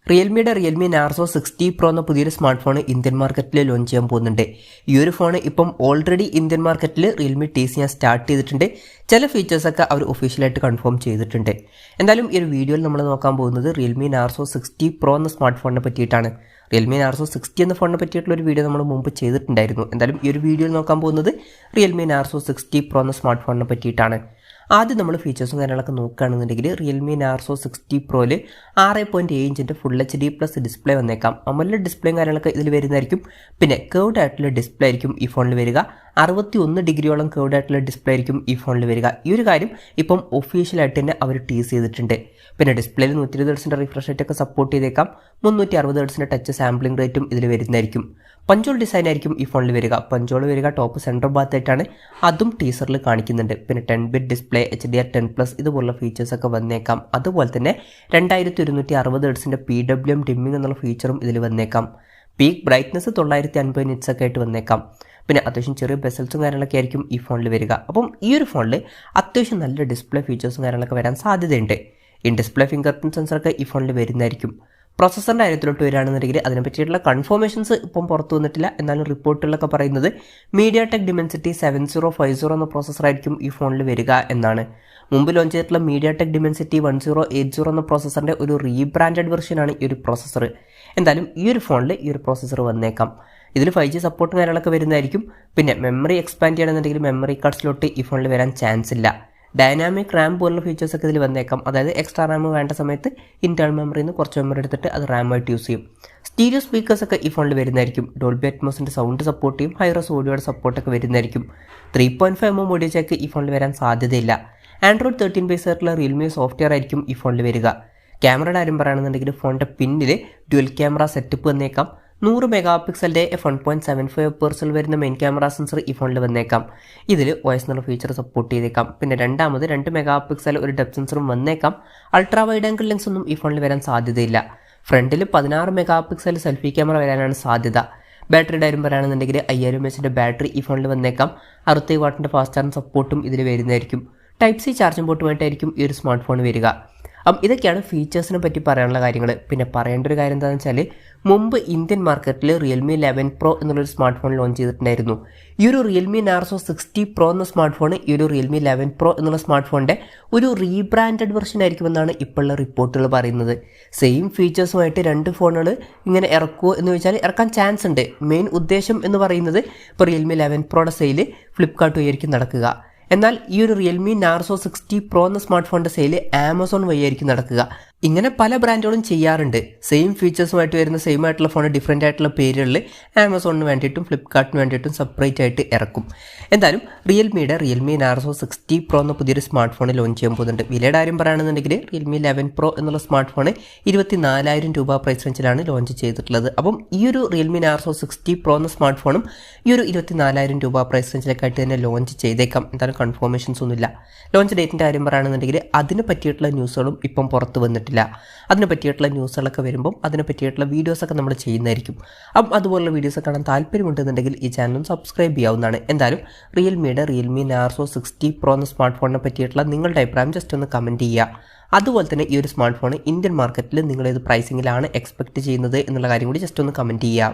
Realme Narzo 60 Pro എന്ന പുതിയൊരു smart phone Indian മാർക്കറ്റിൽ ലോഞ്ച് ചെയ്യാൻ പോകുന്നുണ്ട്. ഈ ഒരു ഫോൺ ഇപ്പം ഓൾറെഡി ഇന്ത്യൻ മാർക്കറ്റിൽ റിയൽമി ടീസ് ചെയ്യാൻ സ്റ്റാർട്ട് ചെയ്തിട്ടുണ്ട്. ചില ഫീച്ചേഴ്സൊക്കെ അവർ ഒഫീഷ്യലായിട്ട് കൺഫേം ചെയ്തിട്ടുണ്ട്. എന്തായാലും ഈ ഒരു വീഡിയോയിൽ നമ്മൾ നോക്കാൻ പോകുന്നത് Realme Narzo 60 Pro എന്ന സ്മാർട്ട് ഫോണിനെ പറ്റിയിട്ടാണ്. Realme Narzo 60 എന്ന ഫോണിനെ പറ്റിയിട്ടുള്ള ഒരു വീഡിയോ നമ്മൾ മുമ്പ് ചെയ്തിട്ടുണ്ടായിരുന്നു. എന്തായാലും ഈ ഒരു വീഡിയോയിൽ നോക്കാൻ പോകുന്നത് Realme Narzo 60 Pro എന്ന സ്മാർട്ട് ഫോണിനെ പറ്റിയിട്ടാണ്. ആദ്യം നമ്മൾ ഫീച്ചേഴ്സും കാര്യങ്ങളൊക്കെ നോക്കുകയാണെന്നുണ്ടെങ്കിൽ Realme Narzo 60 Proയിൽ 6.7 ഇഞ്ചിൻ്റെ ഫുൾ HD+ ഡിസ്പ്ലേ വന്നേക്കാം. AMOLED ഡിസ്പ്ലേയും കാര്യങ്ങളൊക്കെ ഇതിൽ വരുന്നതായിരിക്കും. പിന്നെ കേർവ്ഡ് ആയിട്ടുള്ള ഡിസ്പ്ലേ ആയിരിക്കും ഈ ഫോണിൽ വരിക. 61 ഡിഗ്രിയോളം കേർവ്ഡ് ആയിട്ടുള്ള ഡിസ്പ്ലേ ആയിരിക്കും ഈ ഫോണിൽ വരിക. ഈ ഒരു കാര്യം ഇപ്പം ഒഫീഷ്യലായിട്ട് തന്നെ അവർ ടീസ് ചെയ്തിട്ടുണ്ട്. പിന്നെ ഡിസ്പ്ലേയിൽ 120 ഹെർട്സിൻ്റെ റിഫ്രഷ് റേറ്റ് ഒക്കെ സപ്പോർട്ട് ചെയ്തേക്കാം. 360 ഹെർട്സിൻ്റെ ടച്ച് സാമ്പിളിംഗ് റേറ്റും ഇതിൽ വരുന്നതായിരിക്കും. പഞ്ചോൾ ഡിസൈൻ ആയിരിക്കും ഈ ഫോണിൽ വരിക. പഞ്ചോൾ വരിക ടോപ്പ് സെൻറ്റർ ഭാഗത്തായിട്ടാണ്, അതും ടീസറിൽ കാണിക്കുന്നുണ്ട്. പിന്നെ 10-bit ഡിസ്പ്ലേ, HDR10+ ഇതുപോലുള്ള ഫീച്ചേഴ്സൊക്കെ വന്നേക്കാം. അതുപോലെ തന്നെ 2160 ഹെർട്സിൻ്റെ PWM ഡിമ്മിംഗ് എന്നുള്ള ഫീച്ചറും ഇതിൽ വന്നേക്കാം. പീക്ക് ബ്രൈറ്റ്നസ് 950 നിറ്റ്സ് ഒക്കെ ആയിട്ട് വന്നേക്കാം. പിന്നെ അത്യാവശ്യം ചെറിയ ബെസൽസും കാര്യങ്ങളൊക്കെ ആയിരിക്കും ഈ ഫോണിൽ വരിക. അപ്പം ഈ ഒരു ഫോണിൽ അത്യാവശ്യം നല്ല ഡിസ്പ്ലേ ഫീച്ചേഴ്സും കാര്യങ്ങളൊക്കെ വരാൻ സാധ്യതയുണ്ട്. ഇൻ ഡിസ്പ്ലേ ഫിംഗർ പ്രിൻറ്റ് സെൻസറൊക്കെ ഈ ഫോണിൽ വരുന്നതായിരിക്കും. പ്രോസസ്സറിൻ്റെ കാര്യത്തിലോട്ട് വരികയാണെന്നുണ്ടെങ്കിൽ അതിനെ പറ്റിയിട്ടുള്ള കൺഫർമേഷൻസ് ഇപ്പം പുറത്തു വന്നിട്ടില്ല. എന്നാലും റിപ്പോർട്ടുകളൊക്കെ പറയുന്നത് mediatek dimensity 7050 എന്ന പ്രോസസ്സറായിരിക്കും ഈ ഫോണിൽ വരിക എന്നാണ്. മുമ്പ് ലോഞ്ച് ചെയ്തിട്ടുള്ള mediatek dimensity 1080 എന്ന പ്രോസസ്സറിൻ്റെ ഒരു റീബ്രാൻഡഡ് വെർഷനാണ് ഈ ഒരു പ്രോസസ്സർ. എന്തായാലും ഈ ഒരു ഫോണിൽ ഈ ഒരു പ്രോസസ്സർ വന്നേക്കാം. ഇതിൽ 5G സപ്പോർട്ടും കാര്യങ്ങളൊക്കെ വരുന്നതായിരിക്കും. പിന്നെ മെമ്മറി എക്സ്പാൻഡ് ചെയ്യണമെന്നുണ്ടെങ്കിൽ മെമ്മറി കാർഡ് സ്ലോട്ട് ഈ ഫോണിൽ വരാൻ ചാൻസ് ഇല്ല. ഡൈനാമിക് റാം പോലുള്ള ഫീച്ചേഴ്സൊക്കെ ഇതിൽ വന്നേക്കാം. അതായത് എക്സ്ട്രാ റാം വേണ്ട സമയത്ത് ഇന്റേണൽ മെമ്മറിയിൽ നിന്ന് കുറച്ച് മെമ്മറി എടുത്തിട്ട് അത് റാമായിട്ട് യൂസ് ചെയ്യും. സ്റ്റീരിയോ സ്പീക്കേഴ്സൊക്കെ ഈ ഫോണിൽ വരുന്നതായിരിക്കും. ഡോൾബി അറ്റ്മോസിൻ്റെ സൗണ്ട് സപ്പോർട്ട് ചെയ്യും. ഹൈറസ് ഓഡിയോയുടെ സപ്പോർട്ടൊക്കെ വരുന്നതായിരിക്കും. 3.5mm ഓഡിയോ ജാക്ക് ഈ ഫോണിൽ വരാൻ സാധ്യതയില്ല. Android 13 ബേസ് ആയിട്ടുള്ള റിയൽമി സോഫ്റ്റ്വെയർ ആയിരിക്കും ഈ ഫോണിൽ വരിക. ക്യാമറയുടെ കാര്യം പറയുകയാണെന്നുണ്ടെങ്കിൽ ഫോണിൻ്റെ പിന്നിൽ ഡ്യുവൽ ക്യാമറ സെറ്റപ്പ് വന്നേക്കാം. 100 മെഗാപിക്സലിൻ്റെ f1.75 വരുന്ന മെയിൻ ക്യാമറ സെൻസർ ഈ ഫോണിൽ വന്നേക്കാം. ഇതിൽ OS എന്നുള്ള ഫീച്ചർ സപ്പോർട്ട് ചെയ്തേക്കാം. പിന്നെ രണ്ടാമത് 2 മെഗാപിക്സൽ ഒരു ഡെപ്ത് സെൻസറും വന്നേക്കാം. അൾട്രാ വൈഡ് ആംഗിൾ ലെൻസ് ഒന്നും ഈ ഫോണിൽ വരാൻ സാധ്യതയില്ല. ഫ്രണ്ടിൽ 16 മെഗാപിക്സൽ സെൽഫി ക്യാമറ വരാനാണ് സാധ്യത. ബാറ്ററിയുടെ കാര്യം പറയുകയാണെന്നുണ്ടെങ്കിൽ 5000 mAh ബാറ്ററി ഈ ഫോണിൽ വന്നേക്കാം. 60 വാട്ടിൻ്റെ ഫാസ്റ്റ് ചാർജിങ് സപ്പോർട്ടും ഇതിൽ വരുന്നതായിരിക്കും. Type-C ചാർജിംഗ് പോർട്ടുമായിട്ടായിരിക്കും ഈ ഒരു സ്മാർട്ട് ഫോൺ വരിക. ഇതൊക്കെയാണ് ഫീച്ചേഴ്സിനെ പറ്റി പറയാനുള്ള കാര്യങ്ങൾ. പിന്നെ പറയേണ്ട ഒരു കാര്യം എന്താണെന്ന് വെച്ചാൽ മുമ്പ് ഇന്ത്യൻ മാർക്കറ്റിൽ Realme 11 Pro എന്നുള്ളൊരു സ്മാർട്ട് ഫോൺ ലോഞ്ച് ചെയ്തിട്ടുണ്ടായിരുന്നു. ഈ ഒരു Realme Narzo 60 Pro എന്ന സ്മാർട്ട് ഫോൺ ഈ ഒരു Realme 11 Pro എന്നുള്ള സ്മാർട്ട് ഫോണിൻ്റെ ഒരു റീബ്രാൻഡഡ് വെർഷൻ ആയിരിക്കുമെന്നാണ് ഇപ്പോഴുള്ള റിപ്പോർട്ടുകൾ പറയുന്നത്. സെയിം ഫീച്ചേഴ്സുമായിട്ട് രണ്ട് ഫോണുകൾ ഇങ്ങനെ ഇറക്കുമോ എന്ന് ചോദിച്ചാൽ ഇറക്കാൻ ചാൻസ് ഉണ്ട്. മെയിൻ ഉദ്ദേശം എന്ന് പറയുന്നത് ഇപ്പോൾ Realme 11 Proയുടെ സെയിൽ ഫ്ലിപ്കാർട്ട് വഴിയായിരിക്കും നടക്കുക. എന്നാൽ ഈ ഒരു Realme Narzo 60 Pro എന്ന സ്മാർട്ട് ഫോണിൻ്റെ സെയിൽ ആമസോൺ വഴിയായിരിക്കും നടക്കുക. ഇങ്ങനെ പല ബ്രാൻഡുകളും ചെയ്യാറുണ്ട്. സെയിം ഫീച്ചേഴ്സുമായിട്ട് വരുന്ന സെയിം ആയിട്ടുള്ള ഫോൺ ഡിഫറൻ്റ് ആയിട്ടുള്ള പേരുകളിൽ ആമസോണിന് വേണ്ടിയിട്ടും ഫ്ലിപ്കാർട്ടിന് വേണ്ടിയിട്ടും സെപ്പറേറ്റ് ആയിട്ട് ഇറക്കും. എന്തായാലും റിയൽമിയുടെ Realme Narzo 60 Pro എന്ന പുതിയൊരു സ്മാർട്ട് ഫോൺ ലോഞ്ച് ചെയ്യാൻ പോകുന്നുണ്ട്. വിലയുടെ കാര്യം പറയുകയാണെന്നുണ്ടെങ്കിൽ Realme 11 Pro എന്നുള്ള സ്മാർട്ട് ഫോൺ 24,000 രൂപ പ്രൈസ് റേഞ്ചിലാണ് ലോഞ്ച് ചെയ്തിട്ടുള്ളത്. അപ്പം ഈ ഒരു Realme Narzo 60 Pro എന്ന സ്മാർട്ട് ഫോണും ഈ ഒരു 24,000 രൂപ പ്രൈസ് റേഞ്ചിലേക്കായിട്ട് തന്നെ ലോഞ്ച് ചെയ്തേക്കാം. എന്തായാലും കൺഫർമേഷൻസ് ഒന്നുമില്ല. ലോഞ്ച് ഡേറ്റിൻ്റെ കാര്യം പറയുകയാണെന്നുണ്ടെങ്കിൽ അതിനെ പറ്റിയിട്ടുള്ള ന്യൂസുകളും ഇപ്പം പുറത്ത് വന്നിട്ടില്ല. അതിനെ പറ്റിയിട്ടുള്ള ന്യൂസുകളൊക്കെ വരുമ്പം അതിനെ പറ്റിയിട്ടുള്ള വീഡിയോസൊക്കെ നമ്മൾ ചെയ്യുന്നതായിരിക്കും. അതുപോലുള്ള വീഡിയോസ് കാണാൻ താല്പര്യമുണ്ടെന്നുണ്ടെങ്കിൽ ഈ ചാനലും സബ്സ്ക്രൈബ് ചെയ്യാവുന്നതാണ്. എന്തായാലും റിയൽമിയുടെ Realme Narzo 60 Pro എന്ന സ്മാർട്ട് ഫോണിനെ പറ്റിയിട്ടുള്ള നിങ്ങളുടെ അഭിപ്രായം ജസ്റ്റ് ഒന്ന് കമൻറ്റ് ചെയ്യുക. അതുപോലെ തന്നെ ഈ ഒരു സ്മാർട്ട് ഫോൺ ഇന്ത്യൻ മാർക്കറ്റിൽ നിങ്ങൾ ഏത് പ്രൈസിങ്ങിലാണ് എക്സ്പെക്റ്റ് ചെയ്യുന്നത് എന്നുള്ള കാര്യം കൂടി ജസ്റ്റ് ഒന്ന് കമൻറ്റ് ചെയ്യുക.